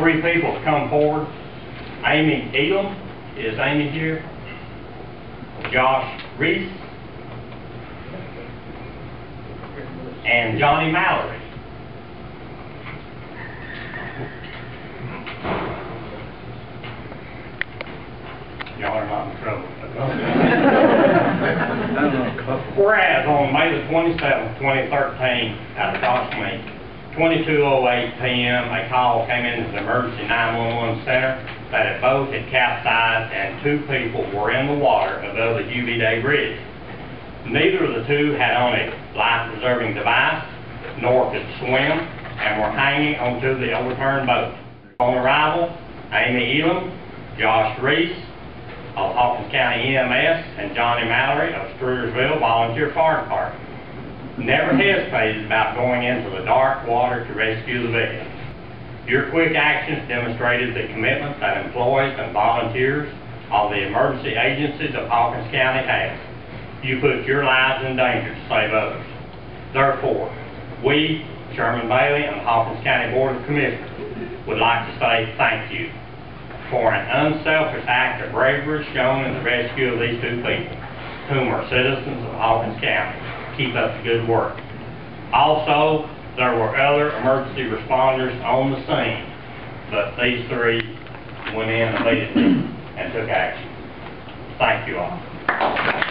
three people to come forward. Amy Elam, is Amy here? Josh Reese, and Johnny Mallory. Y'all are not in trouble. Whereas on May the 27th, 2013, at approximately 22:08 p.m., a call came into the emergency 911 center that a boat had capsized and two people were in the water above the UV Day Bridge. Neither of the two had on a life-preserving device, nor could swim, and were hanging onto the overturned boat. On arrival, Amy Elam, Josh Reese of Hawkins County EMS, and Johnny Mallory of Strewersville Volunteer Fire Department never hesitated about going into the dark water to rescue the victims. Your quick actions demonstrated the commitment that employees and volunteers of the emergency agencies of Hawkins County have. You put your lives in danger to save others. Therefore, we, Sherman Bailey and the Hawkins County Board of Commissioners, would like to say thank you for an unselfish act of bravery shown in the rescue of these two people, whom are citizens of Hawkins County. Keep up the good work. Also, there were other emergency responders on the scene, but these three went in immediately and took action. Thank you all.